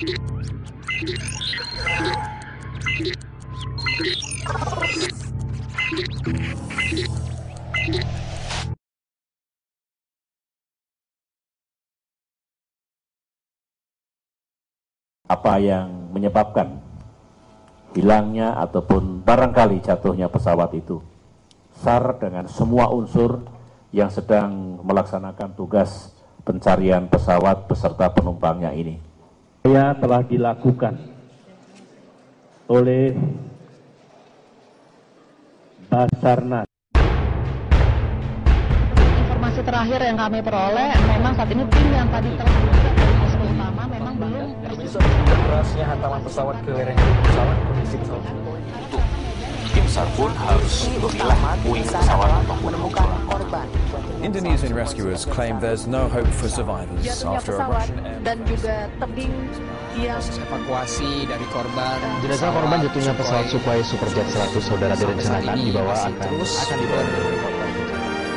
Apa yang menyebabkan hilangnya ataupun barangkali jatuhnya pesawat itu. SAR dengan semua unsur yang sedang melaksanakan tugas pencarian pesawat beserta penumpangnya ini. Telah dilakukan oleh Basarnas. Informasi terakhir yang kami peroleh, memang saat ini tim yang tadi telah utama memang belum berasnya hantaman pesawat ke lereng pesawat, kondisi pesawat. Tim SAR pun harus memilah puing pesawat untuk menemukan korban. Indonesian rescuers claim there's no hope for survivors after a Russian air dan juga tebing yang Evakuasi dari korban. Jenazah korban jatuhnya pesawat Sukhoi Superjet 100 saudara direncanakan dibawa akan dibawa ke kota.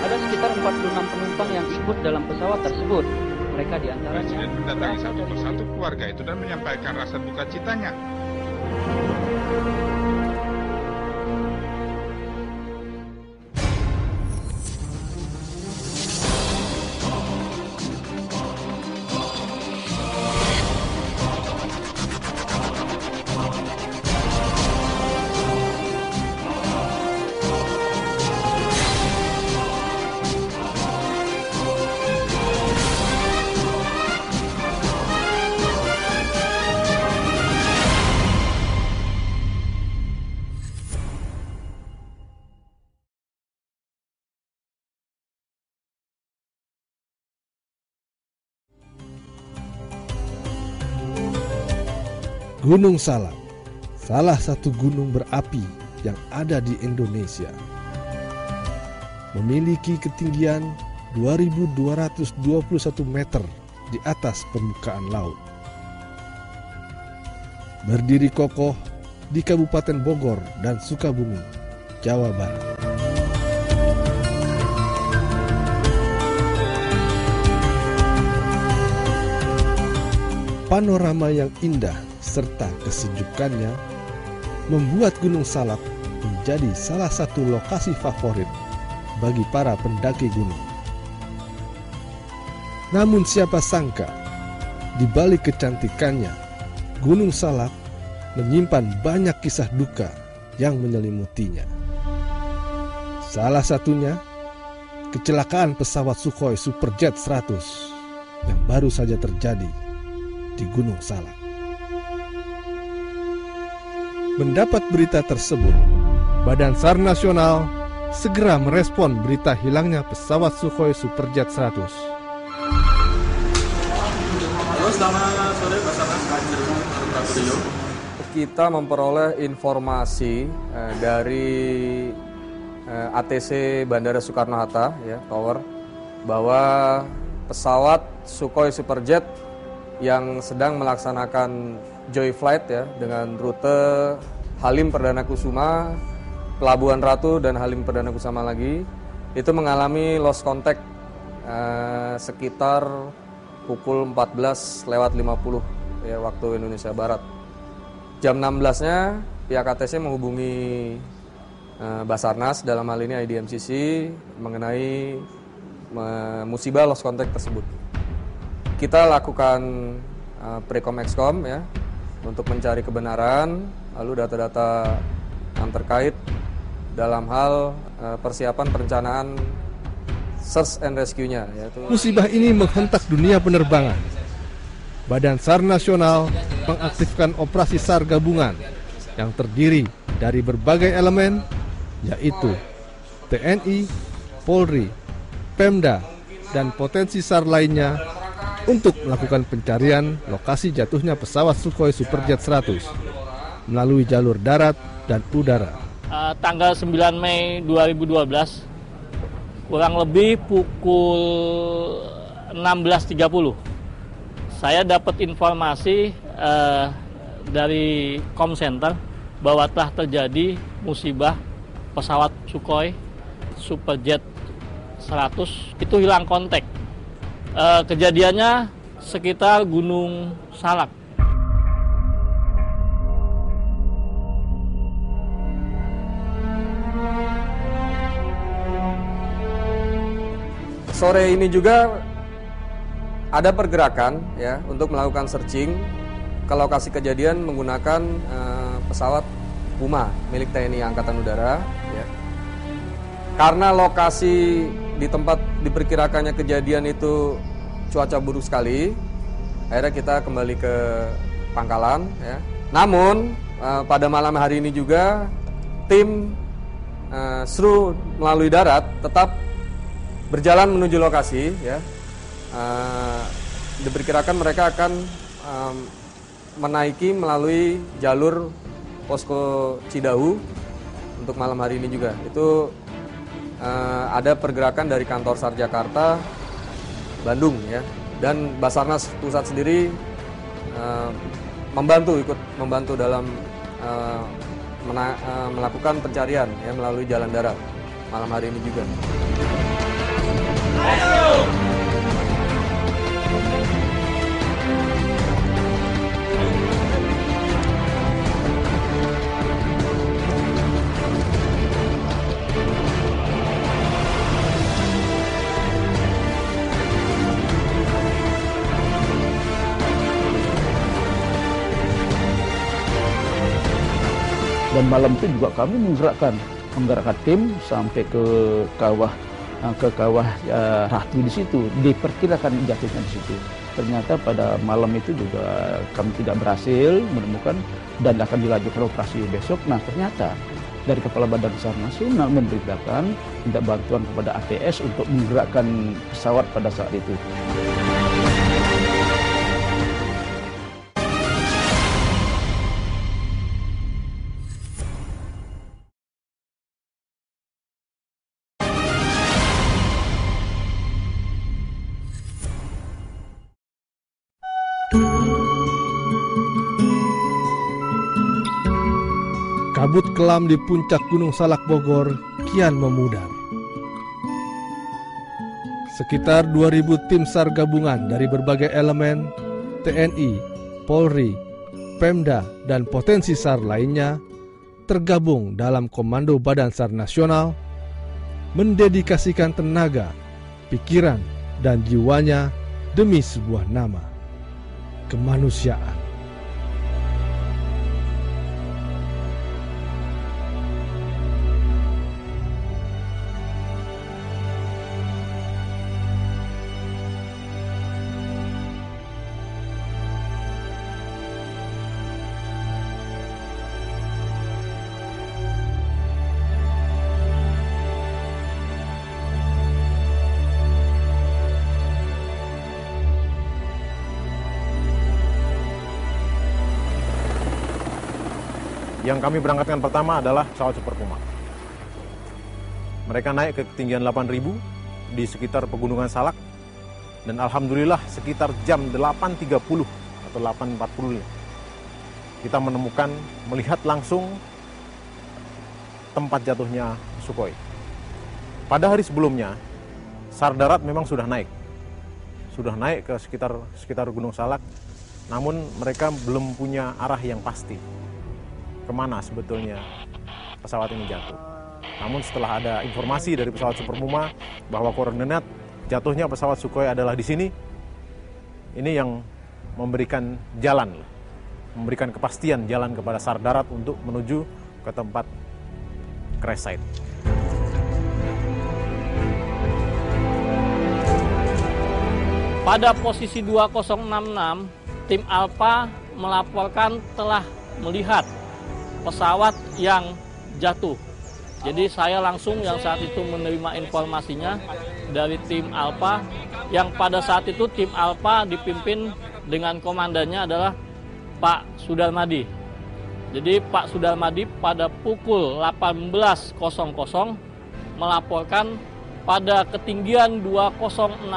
Ada sekitar 46 penumpang yang ikut dalam pesawat tersebut. Mereka diantaranya Presiden mendatangi satu persatu keluarga itu dan menyampaikan rasa duka citanya. Gunung Salak, salah satu gunung berapi yang ada di Indonesia. Memiliki ketinggian 2.221 meter di atas permukaan laut. Berdiri kokoh di Kabupaten Bogor dan Sukabumi, Jawa Barat. Panorama yang indah serta kesejukannya membuat Gunung Salak menjadi salah satu lokasi favorit bagi para pendaki gunung. Namun siapa sangka, di balik kecantikannya, Gunung Salak menyimpan banyak kisah duka yang menyelimutinya. Salah satunya, kecelakaan pesawat Sukhoi Superjet 100 yang baru saja terjadi di Gunung Salak. Mendapat berita tersebut, Badan SAR Nasional segera merespon berita hilangnya pesawat Sukhoi Superjet 100. Halo, selamat sore Basarnas, Cirebon. Kita memperoleh informasi dari ATC Bandara Soekarno-Hatta, ya, Tower, bahwa pesawat Sukhoi Superjet yang sedang melaksanakan joy flight, ya, dengan rute Halim Perdana Kusuma, Pelabuhan Ratu dan Halim Perdana Kusuma lagi, itu mengalami lost contact sekitar pukul 14:50 ya, waktu Indonesia Barat. Jam 16-nya pihak ATC menghubungi Basarnas, dalam hal ini IDMCC, mengenai musibah lost contact tersebut. Kita lakukan Prekom Exkom, ya, untuk mencari kebenaran, lalu data-data yang terkait dalam hal persiapan perencanaan search and rescue-nya. Musibah ini menghentak dunia penerbangan. Badan SAR Nasional mengaktifkan operasi SAR gabungan yang terdiri dari berbagai elemen, yaitu TNI, Polri, Pemda, dan potensi SAR lainnya untuk melakukan pencarian lokasi jatuhnya pesawat Sukhoi Superjet 100 melalui jalur darat dan udara. Tanggal 9 Mei 2012, kurang lebih pukul 16.30, saya dapat informasi dari Com Center bahwa telah terjadi musibah pesawat Sukhoi Superjet 100 itu hilang kontak. Kejadiannya sekitar Gunung Salak. sore ini juga ada pergerakan ya untuk melakukan searching ke lokasi kejadian menggunakan pesawat Puma milik TNI Angkatan Udara ya. Karena lokasi di tempat diperkirakannya kejadian itu cuaca buruk sekali, akhirnya kita kembali ke pangkalan ya. Namun pada malam hari ini juga tim SRU melalui darat tetap berjalan menuju lokasi ya. Diperkirakan mereka akan menaiki melalui jalur posko Cidahu untuk malam hari ini juga. Itu ada pergerakan dari kantor SAR Jakarta, Bandung ya, dan Basarnas Pusat sendiri ikut membantu dalam melakukan pencarian ya melalui jalan darat malam hari ini juga. Dan malam itu juga kami menggerakkan tim sampai ke kawah Ratu di situ, diperkirakan jatuhnya di situ. Ternyata pada malam itu juga kami tidak berhasil menemukan dan akan dilanjutkan operasi besok. Nah ternyata dari Kepala Badan SAR Nasional memberitakan minta bantuan kepada ATS untuk menggerakkan pesawat pada saat itu. Kabut kelam di puncak Gunung Salak Bogor kian memudar. Sekitar 2.000 tim SAR gabungan dari berbagai elemen, TNI, Polri, Pemda, dan potensi SAR lainnya tergabung dalam Komando Badan SAR Nasional, mendedikasikan tenaga, pikiran, dan jiwanya demi sebuah nama, kemanusiaan. Yang kami berangkatkan pertama adalah pesawat Super Puma. Mereka naik ke ketinggian 8.000 di sekitar Pegunungan Salak, dan alhamdulillah sekitar jam 8.30 atau 8.40 kita melihat langsung tempat jatuhnya Sukhoi. Pada hari sebelumnya, SAR darat memang sudah naik ke sekitar Gunung Salak, namun mereka belum punya arah yang pasti kemana sebetulnya pesawat ini jatuh. Namun setelah ada informasi dari pesawat Super Puma bahwa koordinat jatuhnya pesawat Sukhoi adalah di sini, ini yang memberikan kepastian jalan kepada SAR darat untuk menuju ke tempat crash site. Pada posisi 2066, tim Alpha melaporkan telah melihat pesawat yang jatuh. Jadi saya langsung yang saat itu menerima informasinya dari tim Alpha, yang pada saat itu tim Alpha dipimpin dengan komandannya adalah Pak Sudarmadi. Jadi Pak Sudarmadi pada pukul 18.00 melaporkan pada ketinggian 2066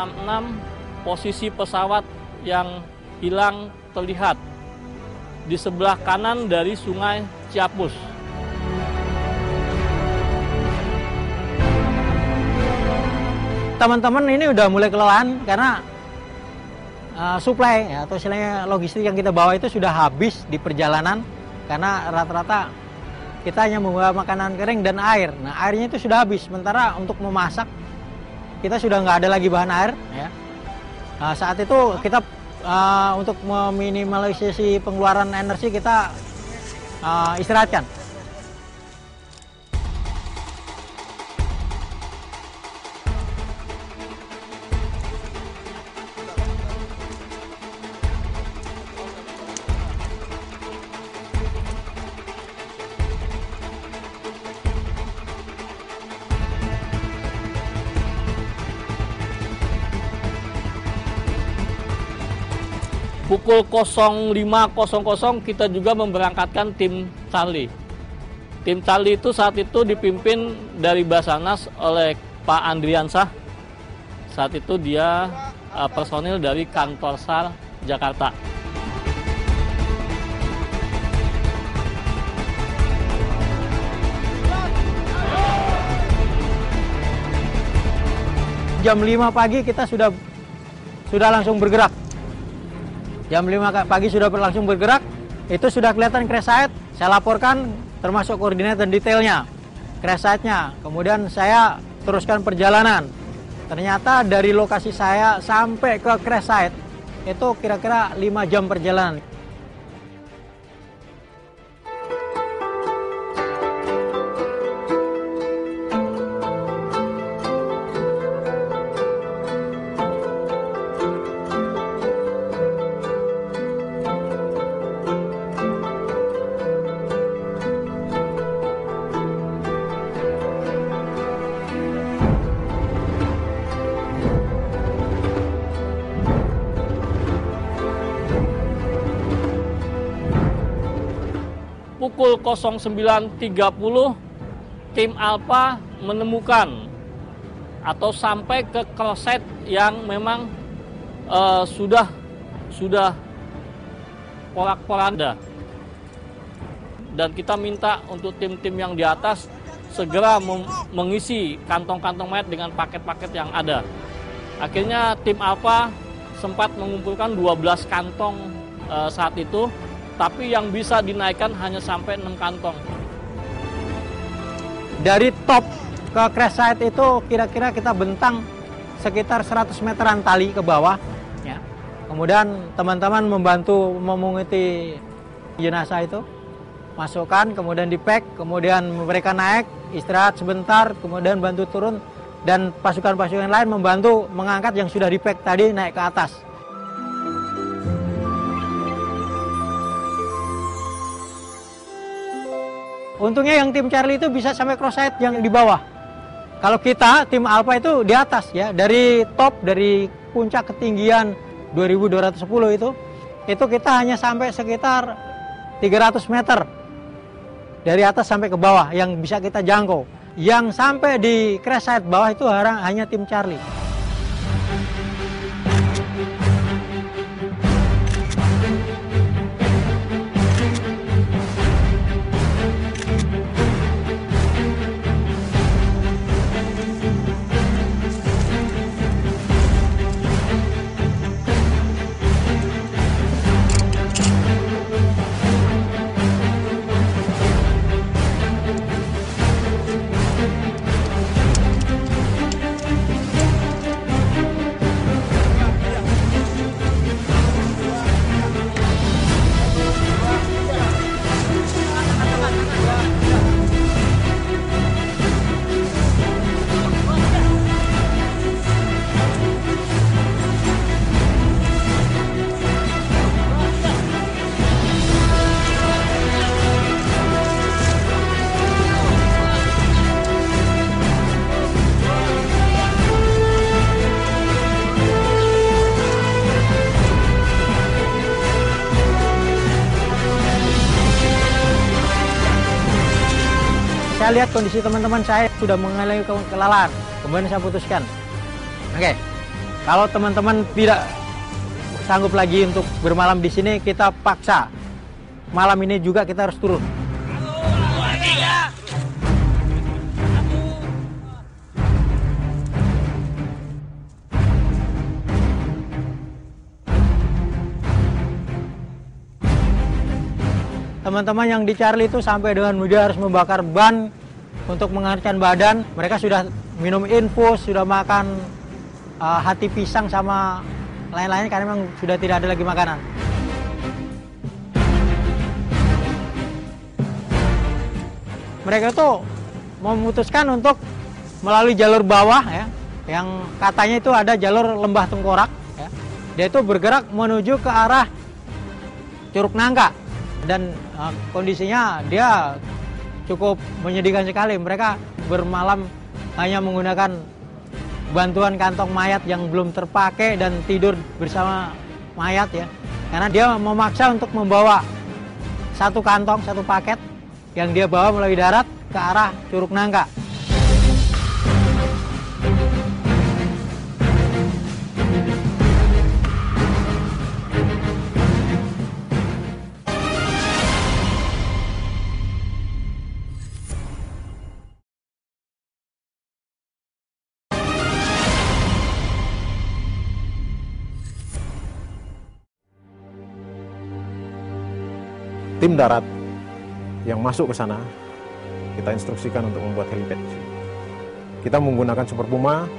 posisi pesawat yang hilang terlihat di sebelah kanan dari Sungai Ciapus. Teman-teman ini udah mulai kelelahan karena suplai atau istilahnya logistik yang kita bawa itu sudah habis di perjalanan, karena rata-rata kita hanya membawa makanan kering dan air. Nah, airnya itu sudah habis, sementara untuk memasak kita sudah nggak ada lagi bahan air. Ya. Nah, saat itu kita untuk meminimalisasi pengeluaran energi kita istirahatkan. Pukul 05.00 kita juga memberangkatkan tim Charlie. Tim Charlie itu saat itu dipimpin dari Basarnas oleh Pak Andriansah. Saat itu dia personil dari kantor SAR Jakarta. Jam 5 pagi kita sudah langsung bergerak. Jam 5 pagi sudah langsung bergerak, itu sudah kelihatan crash site, saya laporkan termasuk koordinat dan detailnya, crash site-nya. Kemudian saya teruskan perjalanan. Ternyata dari lokasi saya sampai ke crash site, itu kira-kira 5 jam perjalanan. Pukul 09.30 tim Alpha menemukan atau sampai ke crash site yang memang sudah porak-poranda, dan kita minta untuk tim-tim yang di atas segera mengisi kantong-kantong mayat dengan paket-paket yang ada. Akhirnya tim Alpha sempat mengumpulkan 12 kantong saat itu, tapi yang bisa dinaikkan hanya sampai 6 kantong. Dari top ke crash site itu kira-kira kita bentang sekitar 100 meteran tali ke bawah. Ya. Kemudian teman-teman membantu memunguti jenazah itu, masukkan, kemudian di-pack, kemudian mereka naik, istirahat sebentar, kemudian bantu turun, dan pasukan-pasukan lain membantu mengangkat yang sudah di-pack tadi naik ke atas. Untungnya yang tim Charlie itu bisa sampai cross site yang di bawah. Kalau kita, tim Alpha itu di atas ya, dari top, dari puncak ketinggian 2210 itu kita hanya sampai sekitar 300 meter. Dari atas sampai ke bawah yang bisa kita jangkau. Yang sampai di crash site bawah itu hanya tim Charlie. Saya lihat kondisi teman-teman saya sudah mengalami kelelahan, kemudian saya putuskan, oke, kalau teman-teman tidak sanggup lagi untuk bermalam di sini, kita paksa malam ini juga kita harus turun. Teman-teman yang di Charlie itu sampai dengan mudah harus membakar ban untuk menghangatkan badan. Mereka sudah minum infus, sudah makan hati pisang sama lain-lain karena memang sudah tidak ada lagi makanan. Mereka tuh memutuskan untuk melalui jalur bawah ya, yang katanya itu ada jalur lembah tengkorak ya. Dia itu bergerak menuju ke arah Curug Nangka dan kondisinya dia cukup menyedihkan sekali. Mereka bermalam hanya menggunakan bantuan kantong mayat yang belum terpakai dan tidur bersama mayat ya. Karena dia memaksa untuk membawa satu kantong, satu paket yang dia bawa melalui darat ke arah Curug Nangka. Tim darat yang masuk ke sana, kita instruksikan untuk membuat helipad. Kita menggunakan Super Puma,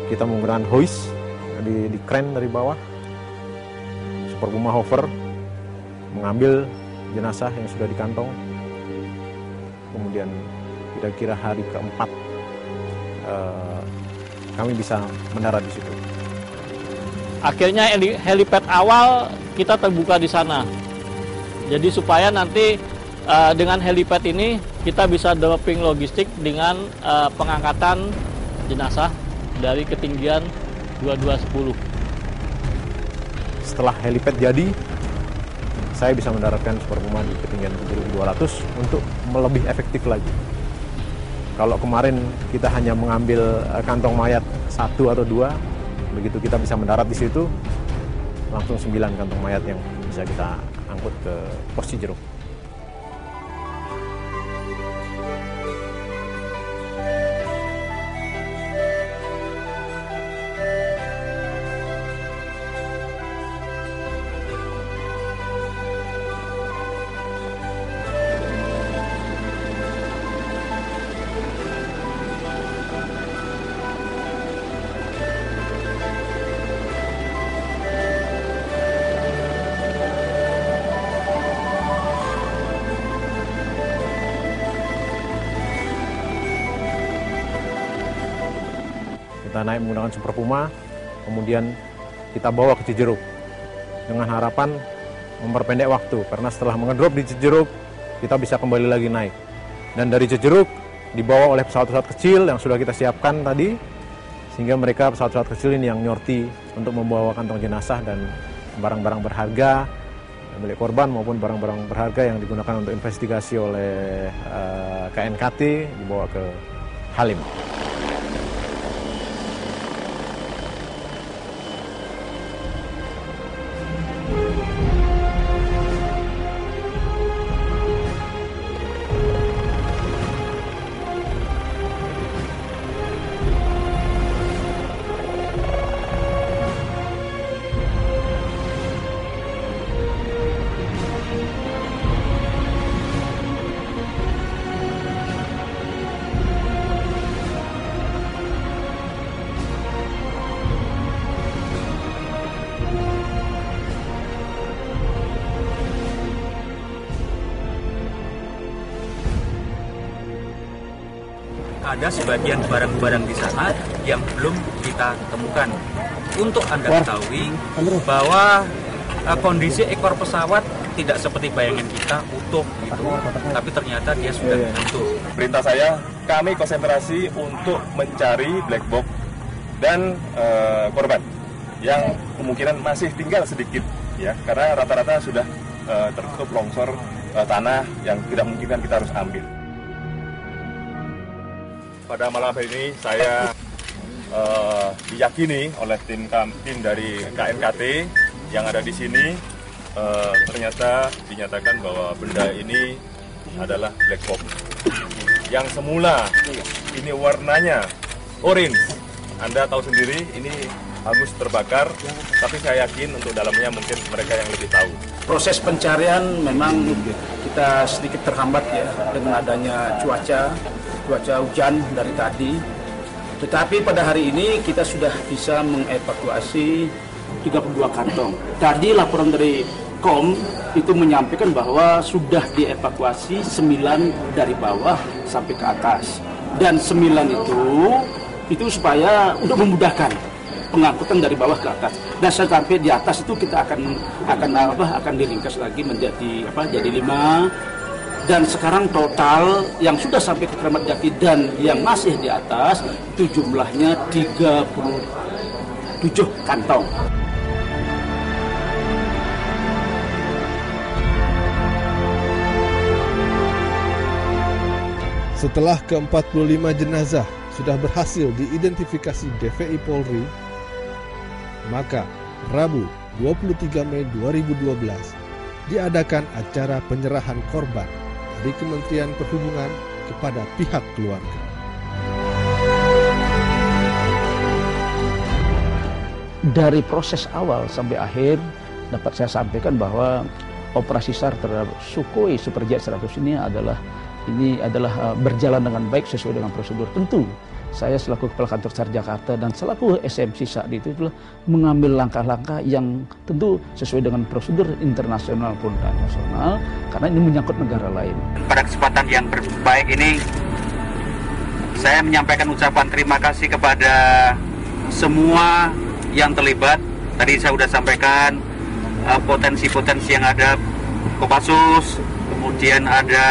kita menggunakan hoist di kren dari bawah. Super Puma hover mengambil jenazah yang sudah dikantong. Kemudian kira-kira hari keempat kami bisa mendarat di situ. Akhirnya helipad awal kita terbuka di sana. Jadi supaya nanti dengan helipad ini kita bisa dropping logistik dengan pengangkatan jenazah dari ketinggian 2210. Setelah helipad jadi, saya bisa mendaratkan Super Puma di ketinggian 7.200 untuk lebih efektif lagi. Kalau kemarin kita hanya mengambil kantong mayat 1 atau 2, begitu kita bisa mendarat di situ, langsung 9 kantong mayat yang bisa kita angkut ke pos Cijeruk. Kita naik menggunakan Super Puma, kemudian kita bawa ke Cijeruk dengan harapan memperpendek waktu, karena setelah mengedrop di Cijeruk kita bisa kembali lagi naik. Dan dari Cijeruk dibawa oleh pesawat-pesawat kecil yang sudah kita siapkan tadi, sehingga mereka pesawat-pesawat kecil ini yang nyorti untuk membawa kantong jenazah dan barang-barang berharga milik korban maupun barang-barang berharga yang digunakan untuk investigasi oleh KNKT dibawa ke Halim. Ada sebagian barang-barang di sana yang belum kita temukan. Untuk Anda ketahui bahwa kondisi ekor pesawat tidak seperti bayangan kita utuh gitu, tapi ternyata dia sudah utuh. Perintah saya, kami konsentrasi untuk mencari black box dan korban yang kemungkinan masih tinggal sedikit ya, karena rata-rata sudah tertutup longsor tanah yang tidak mungkin kita harus ambil. Pada malam hari ini saya diyakini oleh tim dari KNKT yang ada di sini, ternyata dinyatakan bahwa benda ini adalah black box yang semula ini warnanya orange. Anda tahu sendiri ini hangus terbakar, tapi saya yakin untuk dalamnya mungkin mereka yang lebih tahu. Proses pencarian memang kita sedikit terhambat ya dengan adanya cuaca hujan dari tadi, Tetapi pada hari ini kita sudah bisa mengevakuasi 32 kantong. Tadi laporan dari KOM itu menyampaikan bahwa sudah dievakuasi 9 dari bawah sampai ke atas. Dan 9 itu supaya untuk memudahkan pengangkutan dari bawah ke atas. Dan sampai di atas itu kita akan diringkas lagi menjadi jadi 5. Dan sekarang total yang sudah sampai ke Kramat Jati dan yang masih di atas itu jumlahnya 37 kantong. Setelah ke-45 jenazah sudah berhasil diidentifikasi DVI Polri, maka Rabu 23 Mei 2012 diadakan acara penyerahan korban dari Kementerian Perhubungan kepada pihak keluarga. Dari proses awal sampai akhir dapat saya sampaikan bahwa operasi SAR terhadap Sukhoi Superjet 100 ini adalah berjalan dengan baik sesuai dengan prosedur. Tentu saya selaku Kepala Kantor SAR Jakarta dan selaku SMC saat itu adalah mengambil langkah-langkah yang tentu sesuai dengan prosedur internasional pun dan nasional, karena ini menyangkut negara lain. Pada kesempatan yang baik ini, saya menyampaikan ucapan terima kasih kepada semua yang terlibat. Tadi saya sudah sampaikan potensi-potensi yang ada, Kopassus, kemudian ada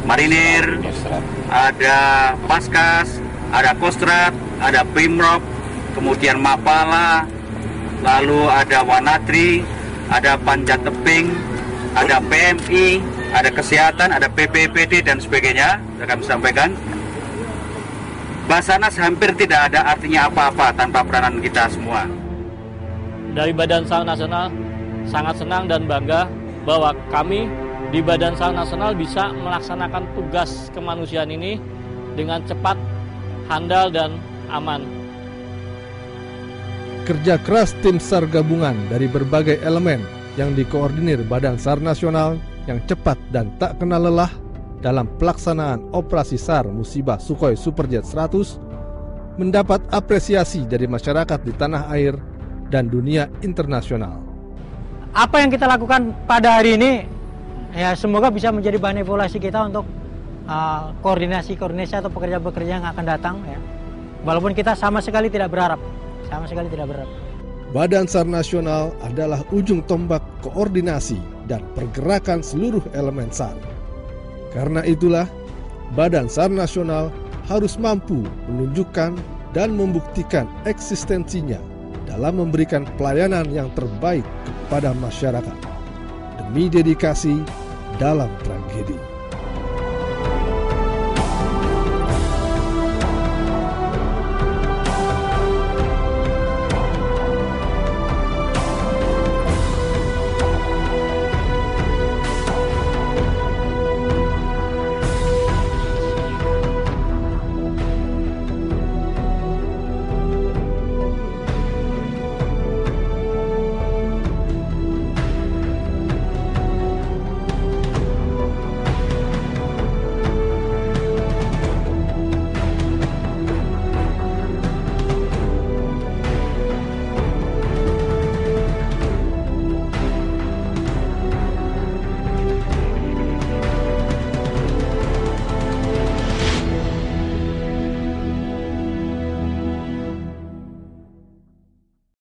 Marinir, ada Paskas, ada Kostrad, ada Pemprov, kemudian Mapala, lalu ada Wanadri, ada Panjat Tebing, ada PMI, ada Kesehatan, ada PPPD dan sebagainya. Kami sampaikan, Basarnas hampir tidak ada artinya apa-apa tanpa peranan kita semua. Dari Badan SAR Nasional sangat senang dan bangga bahwa kami di Badan SAR Nasional bisa melaksanakan tugas kemanusiaan ini dengan cepat, handal, dan aman. Kerja keras tim SAR gabungan dari berbagai elemen yang dikoordinir Badan SAR Nasional yang cepat dan tak kenal lelah dalam pelaksanaan operasi SAR musibah Sukhoi Superjet 100 mendapat apresiasi dari masyarakat di tanah air dan dunia internasional. Apa yang kita lakukan pada hari ini, ya semoga bisa menjadi bahan evaluasi kita untuk koordinasi atau pekerja-pekerja yang akan datang. Ya. Walaupun kita sama sekali tidak berharap. Badan SAR Nasional adalah ujung tombak koordinasi dan pergerakan seluruh elemen SAR. Karena itulah, Badan SAR Nasional harus mampu menunjukkan dan membuktikan eksistensinya dalam memberikan pelayanan yang terbaik kepada masyarakat demi dedikasi dalam tragedi.